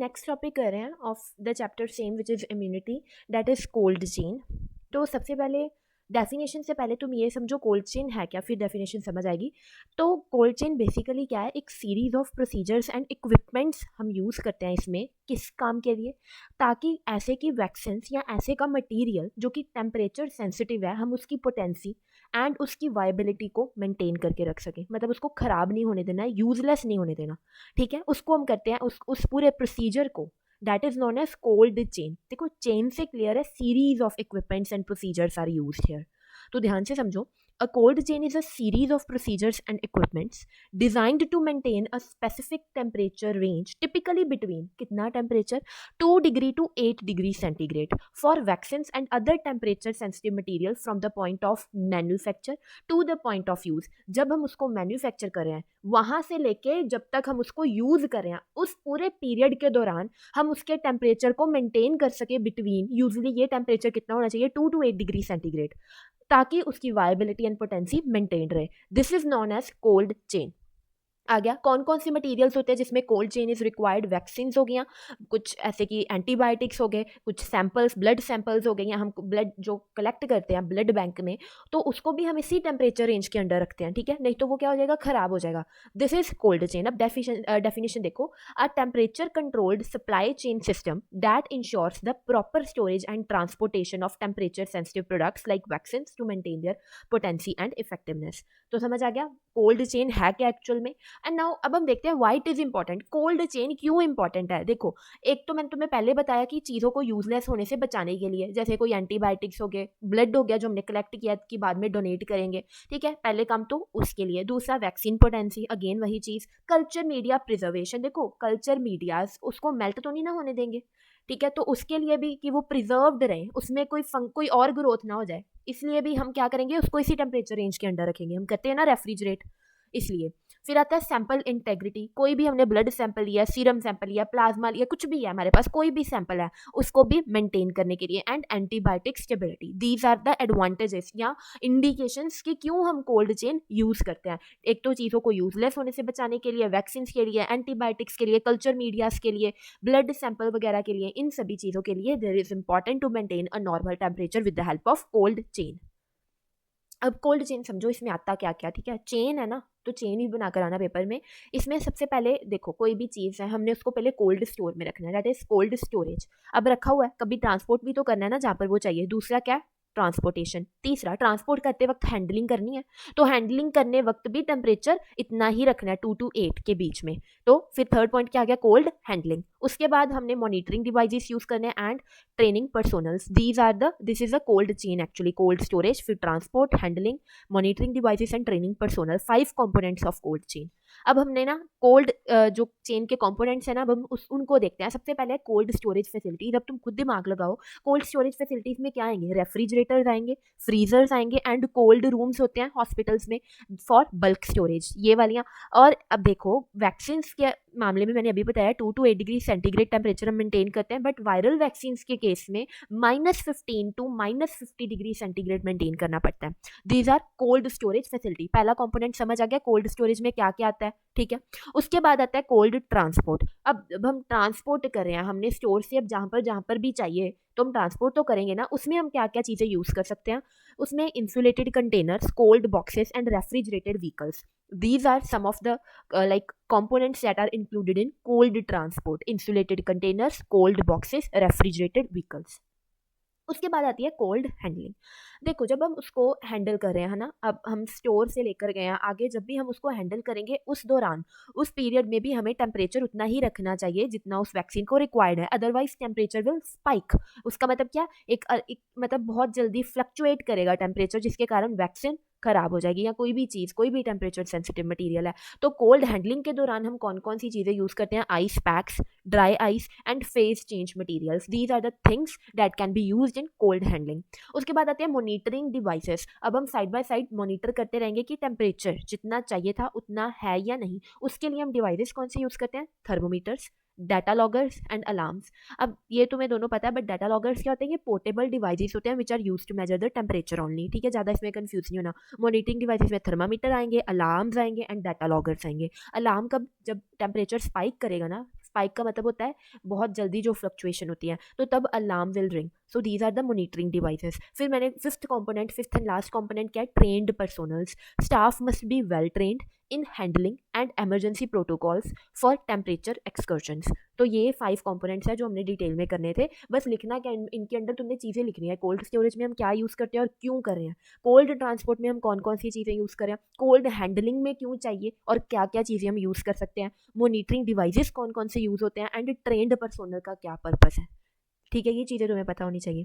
Next topic कर रहे हैं of the chapter same which is immunity, that is cold chain. तो सबसे पहले डेफिनेशन से पहले तुम ये समझो कोल्ड चेन है क्या, फिर डेफिनेशन समझ आएगी। तो कोल्ड चेन बेसिकली क्या है, एक series of procedures and equipments हम यूज़ करते हैं इसमें किस काम के लिए, ताकि ऐसे की वैक्सीन्स या ऐसे का मटेरियल जो कि टेम्परेचर सेंसिटिव है, हम उसकी पोटेंसी एंड उसकी वायबिलिटी को मेंटेन करके रख सकें। मतलब उसको ख़राब नहीं होने देना है, यूजलेस नहीं होने देना। ठीक है, उसको हम करते हैं उस पूरे प्रोसीजर को, that is known as cold chain. देखो चेन से क्लियर है, series of equipments and procedures are used here. तो ध्यान से समझो, a cold chain is a series of procedures and equipments designed to maintain a specific temperature range, typically between कितना temperature 2 degree to 8 degree centigrade for vaccines and other temperature sensitive material from the point of manufacture to the point of use। जब हम उसको manufacture कर रहे हैं वहाँ से लेके जब तक हम उसको यूज़ कर रहे हैं, उस पूरे पीरियड के दौरान हम उसके टेम्परेचर को मेंटेन कर सके बिटवीन, यूजुअली ये टेम्परेचर कितना होना चाहिए 2 to 8 डिग्री सेंटीग्रेड, ताकि उसकी वायबिलिटी एंड पोटेंसी मेंटेन रहे। This is known as cold chain. आ गया कौन कौन से मटेरियल्स होते हैं जिसमें cold chain is required. Vaccines हो गया, कुछ ऐसे कि एंटीबायोटिक्स हो गए, कुछ सैंपल्स, ब्लड सैंपल्स हो गए, या हम ब्लड जो कलेक्ट करते हैं ब्लड बैंक में, तो उसको भी हम इसी टेम्परेचर रेंज के अंडर रखते हैं। ठीक है, नहीं तो वो क्या हो जाएगा, खराब हो जाएगा। This is cold chain. अब डेफिनेशन देखो, a temperature controlled supply chain system that ensures the proper storage and transportation of temperature sensitive products like vaccines to maintain their potency and effectiveness. तो समझ आ गया कोल्ड चेन है क्या actual में। And now अब हम देखते हैं why it is important. Cold chain क्यों इंपॉर्टेंट है। देखो, एक तो मैंने तुम्हें पहले बताया कि चीज़ों को यूजलेस होने से बचाने के लिए, जैसे कोई एंटीबायोटिक्स हो गए, ब्लड हो गया जो हमने कलेक्ट किया कि बाद में डोनेट करेंगे। ठीक है, पहले काम तो उसके लिए। दूसरा वैक्सीन पोटेंसी, अगेन वही चीज़। कल्चर मीडिया प्रिजर्वेशन, देखो कल्चर मीडियाज उसको मेल्ट तो नहीं ना होने देंगे। ठीक है, तो उसके लिए भी कि वो प्रिजर्व्ड रहे, उसमें कोई और ग्रोथ ना हो जाए, इसलिए भी हम क्या करेंगे, उसको इसी टेम्परेचर रेंज के अंडर रखेंगे। हम कहते हैं ना रेफ्रिजरेट, इसलिए। फिर आता है सैंपल इंटेग्रिटी। कोई भी हमने ब्लड सैंपल लिया, सीरम सैंपल लिया, प्लाज्मा लिया, कुछ भी है हमारे पास, कोई भी सैंपल है, उसको भी मेंटेन करने के लिए। And antibiotic stability, these are the advantages या इंडिकेशंस कि क्यों हम कोल्ड चेन यूज करते हैं। एक तो चीज़ों को यूजलेस होने से बचाने के लिए, वैक्सीन के लिए, एंटीबायोटिक्स के लिए, कल्चर मीडियाज के लिए, ब्लड सैंपल वगैरह के लिए, इन सभी चीज़ों के लिए there is important to maintain a normal temperature with the help of cold chain. अब कोल्ड चेन समझो, इसमें आता क्या क्या। ठीक है, चेन है ना, तो चेन ही बनाकर आना पेपर में। इसमें सबसे पहले देखो, कोई भी चीज़ है हमने उसको पहले कोल्ड स्टोर में रखना है, दैट इज कोल्ड स्टोरेज। अब रखा हुआ है, कभी ट्रांसपोर्ट भी तो करना है ना जहाँ पर वो चाहिए। दूसरा क्या है, ट्रांसपोर्टेशन। तीसरा, ट्रांसपोर्ट करते वक्त हैंडलिंग करनी है, तो हैंडलिंग करने वक्त भी टेम्परेचर इतना ही रखना है 2 to 8 के बीच में। तो फिर थर्ड पॉइंट क्या आ गया, कोल्ड हैंडलिंग। उसके बाद हमने मॉनिटरिंग डिवाइसेस यूज करने and training personnels. This is a cold chain actually, cold storage, फिर transport, handling, monitoring devices and training personnel, 5 components of cold chain. अब हमने ना कोल्ड जो चेन के कंपोनेंट्स है ना, अब हम उनको देखते हैं। सबसे पहले कोल्ड स्टोरेज फैसिलिटीज। अब तुम खुद दिमाग लगाओ, कोल्ड स्टोरेज फैसिलिटीज में क्या आएंगे, रेफ्रिजरेटर्स आएंगे, फ्रीजर्स आएंगे, एंड कोल्ड रूम्स होते हैं हॉस्पिटल्स में फॉर बल्क स्टोरेज, ये वालियाँ। और अब देखो वैक्सीन के मामले में मैंने अभी बताया 2 to 8 डिग्री सेंटीग्रेड टेम्परेचर हम मेंटेन करते हैं, बट वायरल वैक्सीन के केस में -15 to -50 डिग्री सेंटीग्रेड मेंटेन करना पड़ता है। These are cold storage facility. पहला कंपोनेंट समझ आ गया कोल्ड स्टोरेज में क्या क्या आता है। ठीक है, उसके बाद आता है कोल्ड ट्रांसपोर्ट। अब हम ट्रांसपोर्ट कर रहे हैं, हमने स्टोर से अब जहाँ पर भी चाहिए तो हम ट्रांसपोर्ट तो करेंगे ना, उसमें हम क्या क्या चीज़ें यूज़ कर सकते हैं। उसमें insulated containers, cold boxes and refrigerated vehicles, these are some of the like components that are included in cold transport: insulated containers, cold boxes, refrigerated vehicles। उसके बाद आती है कोल्ड हैंडलिंग। देखो, जब हम उसको हैंडल कर रहे हैं ना, अब हम स्टोर से लेकर गए हैं, आगे जब भी हम उसको हैंडल करेंगे उस दौरान, उस पीरियड में भी हमें टेम्परेचर उतना ही रखना चाहिए जितना उस वैक्सीन को रिक्वायर्ड है, अदरवाइज टेम्परेचर विल स्पाइक। उसका मतलब क्या, एक मतलब बहुत जल्दी फ्लक्चुएट करेगा टेम्परेचर, जिसके कारण वैक्सीन खराब हो जाएगी, या कोई भी चीज़, कोई भी टेम्परेचर सेंसिटिव मटेरियल है। तो कोल्ड हैंडलिंग के दौरान हम कौन कौन सी चीज़ें यूज़ करते हैं, ice packs, dry ice and phase change materials, these are the things that can be used in cold handling. उसके बाद आते हैं मॉनिटरिंग डिवाइसेस। अब हम साइड बाय साइड मॉनिटर करते रहेंगे कि टेम्परेचर जितना चाहिए था उतना है या नहीं। उसके लिए हम डिवाइसेस कौन से यूज़ करते हैं, thermometers, data loggers and alarms. अब ये तुम्हें दोनों पता है, बट डाटा लॉगर्स क्या होते हैं, ये पोर्टेबल डिवाइसेस होते हैं which are use to measure the temperature only. ठीक है, ज़्यादा इसमें कंफ्यूज नहीं होना। मॉनिटरिंग डिवाइसेस में थर्मामीटर आएंगे, अलार्म्स आएंगे एंड डाटा लॉगर्स आएंगे। अलार्म कब, जब टेम्परेचर स्पाइक करेगा ना, स्पाइक का मतलब होता है बहुत जल्दी जो फ्लक्चुएशन होती है, तो तब alarm will ring. So these are the monitoring devices. फिर मैंने फिफ्थ एंड लास्ट कॉम्पोनेंट क्या है, trained personnels. Staff must be well trained in handling and emergency protocols for temperature excursions. तो ये 5 कंपोनेंट्स हैं जो हमने डिटेल में करने थे। बस लिखना क्या, इनके अंदर तुमने चीज़ें लिखनी है। कोल्ड स्टोरेज में हम क्या यूज़ करते हैं और क्यों कर रहे हैं, कोल्ड ट्रांसपोर्ट में हम कौन कौन सी चीज़ें यूज़ करें, कोल्ड हैंडलिंग में क्यों चाहिए और क्या क्या चीज़ें हम यूज़ कर सकते हैं, मॉनिटरिंग डिवाइसेस कौन कौन से यूज़ होते हैं, एंड ट्रेंड पर्सोनल का क्या पर्पस है। ठीक है, ये चीज़ें तुम्हें पता होनी चाहिए।